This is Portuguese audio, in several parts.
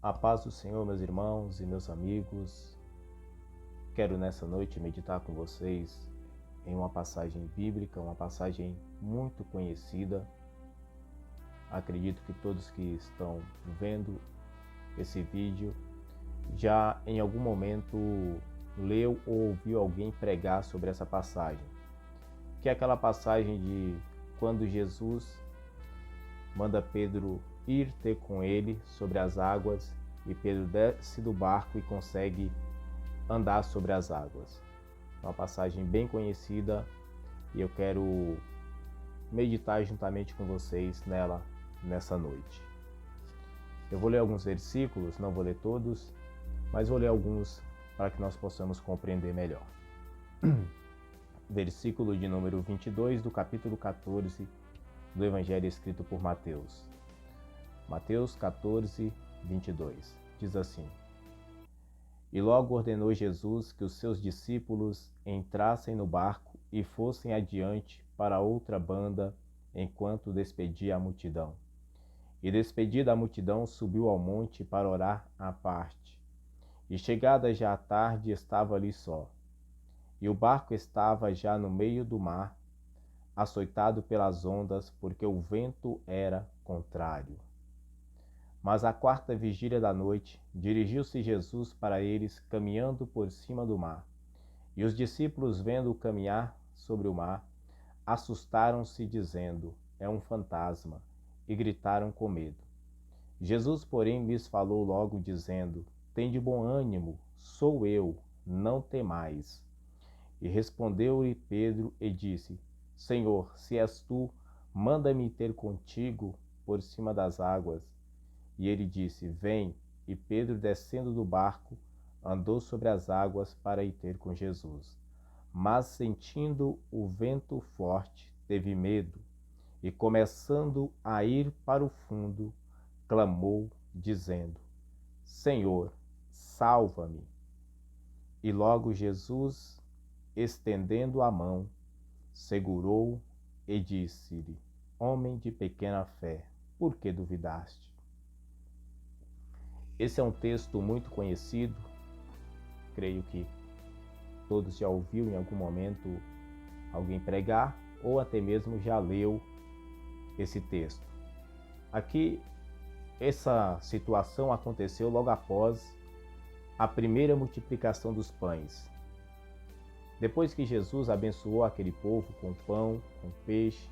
A paz do Senhor, meus irmãos e meus amigos. Quero nessa noite meditar com vocês em uma passagem bíblica, uma passagem muito conhecida. Acredito que todos que estão vendo esse vídeo já em algum momento leu ou ouviu alguém pregar sobre essa passagem, que é aquela passagem de quando Jesus manda Pedro ir ter com ele sobre as águas e Pedro desce do barco e consegue andar sobre as águas. Uma passagem bem conhecida e eu quero meditar juntamente com vocês nela nessa noite. Eu vou ler alguns versículos, não vou ler todos, mas vou ler alguns para que nós possamos compreender melhor. Versículo de número 22 do capítulo 14 do Evangelho escrito por Mateus. Mateus 14, 22. Diz assim: E logo ordenou Jesus que os seus discípulos entrassem no barco e fossem adiante para outra banda, enquanto despedia a multidão. E despedida a multidão, subiu ao monte para orar à parte. E chegada já a tarde, estava ali só. E o barco estava já no meio do mar, açoitado pelas ondas, porque o vento era contrário. Mas à quarta vigília da noite, dirigiu-se Jesus para eles, caminhando por cima do mar. E os discípulos, vendo-o caminhar sobre o mar, assustaram-se, dizendo: É um fantasma, e gritaram com medo. Jesus, porém, lhes falou logo, dizendo: Tende bom ânimo, sou eu, não temais. E respondeu-lhe Pedro e disse: Senhor, se és tu, manda-me ter contigo por cima das águas. E ele disse: Vem. E Pedro, descendo do barco, andou sobre as águas para ir ter com Jesus. Mas, sentindo o vento forte, teve medo, e começando a ir para o fundo, clamou, dizendo: Senhor, salva-me. E logo Jesus, estendendo a mão, segurou e disse-lhe: Homem de pequena fé, por que duvidaste? Esse é um texto muito conhecido, creio que todos já ouviram em algum momento alguém pregar ou até mesmo já leu esse texto. Aqui, essa situação aconteceu logo após a primeira multiplicação dos pães. Depois que Jesus abençoou aquele povo com pão, com peixe,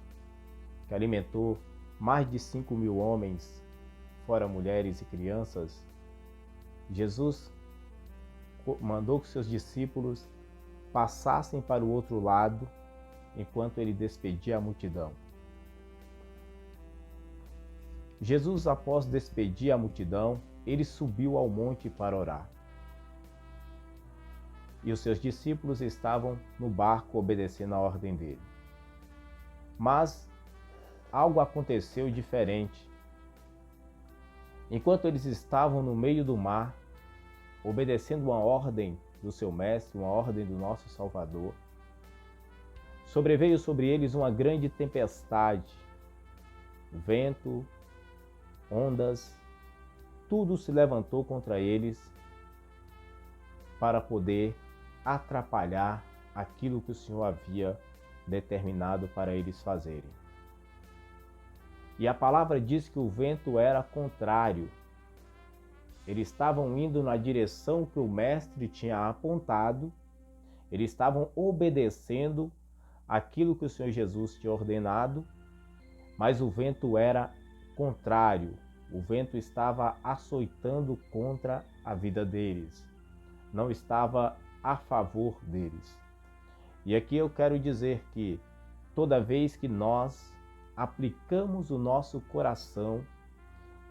que alimentou mais de 5.000 homens, fora mulheres e crianças, Jesus mandou que seus discípulos passassem para o outro lado enquanto ele despedia a multidão. Jesus, após despedir a multidão, ele subiu ao monte para orar. E os seus discípulos estavam no barco obedecendo a ordem dele. Mas algo aconteceu diferente. Enquanto eles estavam no meio do mar, obedecendo uma ordem do seu mestre, uma ordem do nosso Salvador, sobreveio sobre eles uma grande tempestade, vento, ondas, tudo se levantou contra eles para poder atrapalhar aquilo que o Senhor havia determinado para eles fazerem. E a palavra diz que o vento era contrário. Eles estavam indo na direção que o mestre tinha apontado, eles estavam obedecendo aquilo que o Senhor Jesus tinha ordenado, mas o vento era contrário, o vento estava açoitando contra a vida deles, não estava a favor deles. E aqui eu quero dizer que toda vez que nós aplicamos o nosso coração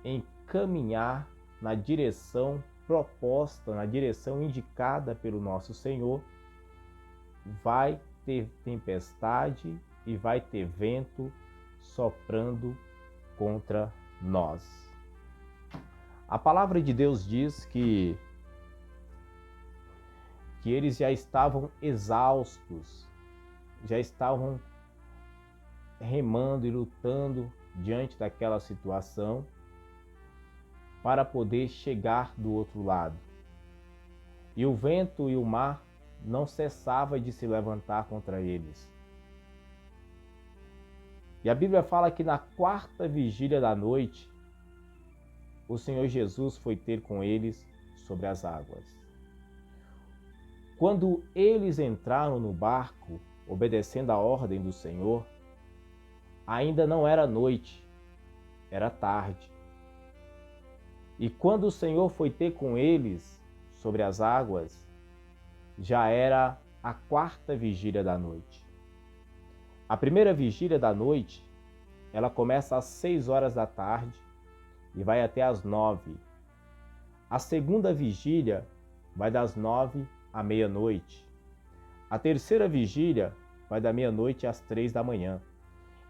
em caminhar na direção proposta, na direção indicada pelo nosso Senhor, vai ter tempestade e vai ter vento soprando contra nós. A palavra de Deus diz que eles já estavam exaustos, já estavam remando e lutando diante daquela situação, para poder chegar do outro lado. E o vento e o mar não cessava de se levantar contra eles. E a Bíblia fala que na quarta vigília da noite, o Senhor Jesus foi ter com eles sobre as águas. Quando eles entraram no barco, obedecendo a ordem do Senhor, ainda não era noite, era tarde. E quando o Senhor foi ter com eles sobre as águas, já era a quarta vigília da noite. A primeira vigília da noite, ela começa às 6 horas da tarde e vai até às 9. A segunda vigília vai das 9 à meia-noite. A terceira vigília vai da meia-noite às 3 da manhã.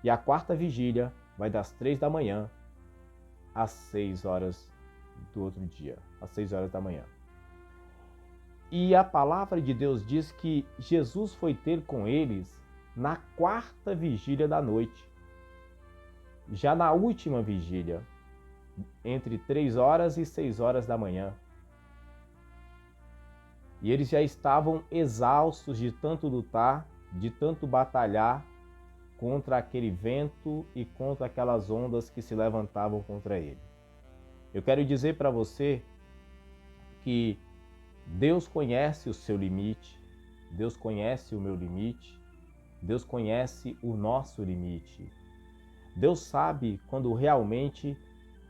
E a quarta vigília vai das 3 da manhã às 6 horas do outro dia, às 6 horas da manhã. E a palavra de Deus diz que Jesus foi ter com eles na quarta vigília da noite. Já na última vigília, entre 3 horas e 6 horas da manhã. E eles já estavam exaustos de tanto lutar, de tanto batalhar contra aquele vento e contra aquelas ondas que se levantavam contra ele. Eu quero dizer para você que Deus conhece o seu limite, Deus conhece o meu limite, Deus conhece o nosso limite. Deus sabe quando realmente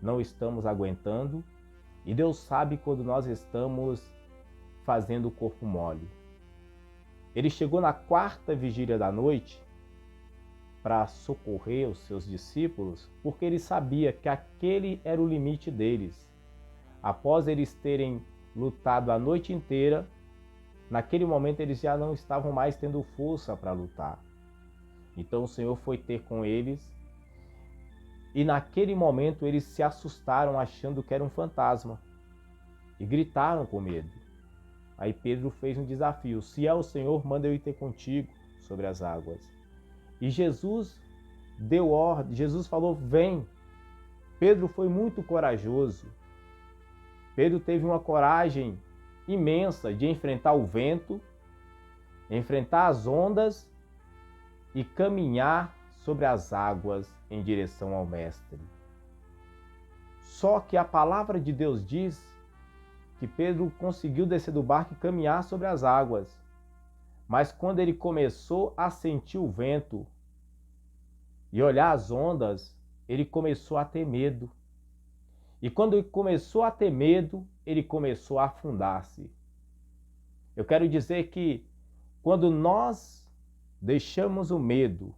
não estamos aguentando e Deus sabe quando nós estamos fazendo o corpo mole. Ele chegou na quarta vigília da noite para socorrer os seus discípulos, porque ele sabia que aquele era o limite deles. Após eles terem lutado a noite inteira, naquele momento eles já não estavam mais tendo força para lutar. Então o Senhor foi ter com eles e naquele momento eles se assustaram achando que era um fantasma e gritaram com medo. Aí Pedro fez um desafio: se é o Senhor, manda eu ir ter contigo sobre as águas. E Jesus deu ordem, Jesus falou: vem. Pedro foi muito corajoso. Pedro teve uma coragem imensa de enfrentar o vento, enfrentar as ondas e caminhar sobre as águas em direção ao Mestre. Só que a palavra de Deus diz que Pedro conseguiu descer do barco e caminhar sobre as águas. Mas quando ele começou a sentir o vento e olhar as ondas, ele começou a ter medo. E quando ele começou a ter medo, ele começou a afundar-se. Eu quero dizer que quando nós deixamos o medo,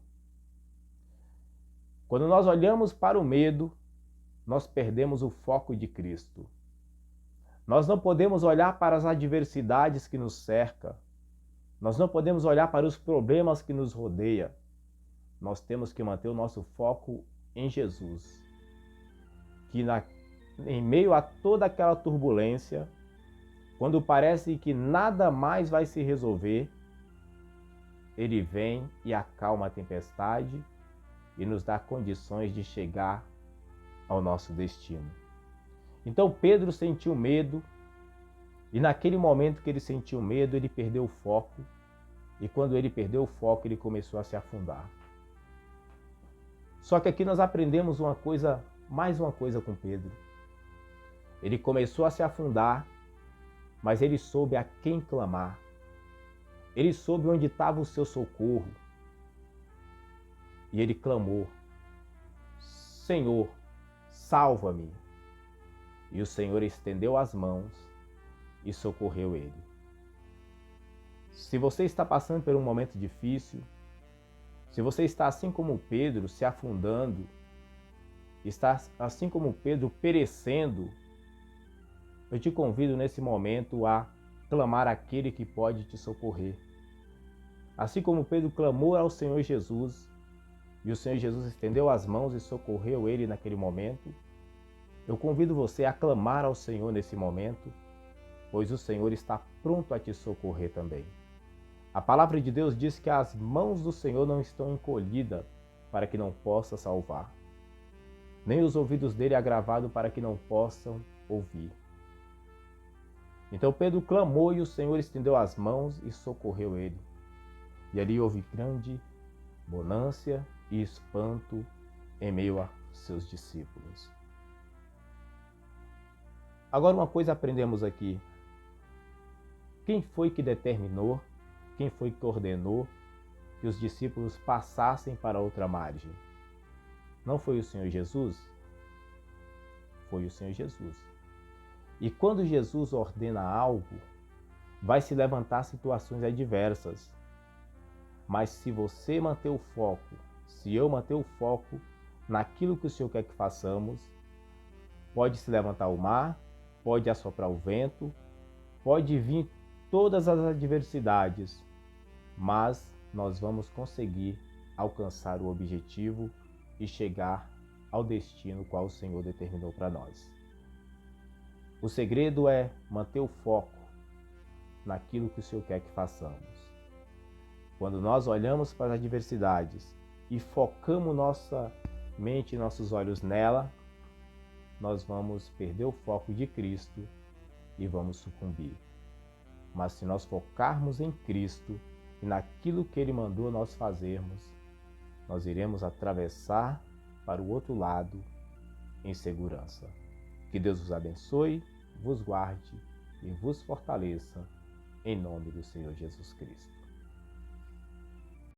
quando nós olhamos para o medo, nós perdemos o foco de Cristo. Nós não podemos olhar para as adversidades que nos cercam. Nós não podemos olhar para os problemas que nos rodeiam. Nós temos que manter o nosso foco em Jesus. Que em meio a toda aquela turbulência, quando parece que nada mais vai se resolver, Ele vem e acalma a tempestade e nos dá condições de chegar ao nosso destino. Então Pedro sentiu medo, e naquele momento que ele sentiu medo, ele perdeu o foco, e quando ele perdeu o foco, ele começou a se afundar. Só que aqui nós aprendemos mais uma coisa com Pedro. Ele começou a se afundar, mas ele soube a quem clamar. Ele soube onde estava o seu socorro. E ele clamou: Senhor, salva-me. E o Senhor estendeu as mãos e socorreu ele. Se você está passando por um momento difícil, se você está assim como Pedro, se afundando, está assim como Pedro perecendo, eu te convido nesse momento a clamar àquele que pode te socorrer. Assim como Pedro clamou ao Senhor Jesus, e o Senhor Jesus estendeu as mãos e socorreu ele naquele momento, eu convido você a clamar ao Senhor nesse momento, pois o Senhor está pronto a te socorrer também. A palavra de Deus diz que as mãos do Senhor não estão encolhidas para que não possa salvar. nem os ouvidos dele agravados para que não possam ouvir. Então Pedro clamou e o Senhor estendeu as mãos e socorreu ele. E ali houve grande bonança e espanto em meio a seus discípulos. Agora uma coisa aprendemos aqui. Quem foi que determinou, quem foi que ordenou que os discípulos passassem para outra margem? Não foi o Senhor Jesus? Foi o Senhor Jesus. E quando Jesus ordena algo, vai se levantar situações adversas. Mas se você manter o foco, se eu manter o foco naquilo que o Senhor quer que façamos, pode se levantar o mar, pode assoprar o vento, pode vir todas as adversidades, mas nós vamos conseguir alcançar o objetivo e chegar ao destino qual o Senhor determinou para nós. O segredo é manter o foco naquilo que o Senhor quer que façamos. Quando nós olhamos para as adversidades e focamos nossa mente e nossos olhos nela, nós vamos perder o foco de Cristo e vamos sucumbir. Mas se nós focarmos em Cristo e naquilo que Ele mandou nós fazermos, nós iremos atravessar para o outro lado em segurança. Que Deus vos abençoe, vos guarde e vos fortaleça, em nome do Senhor Jesus Cristo.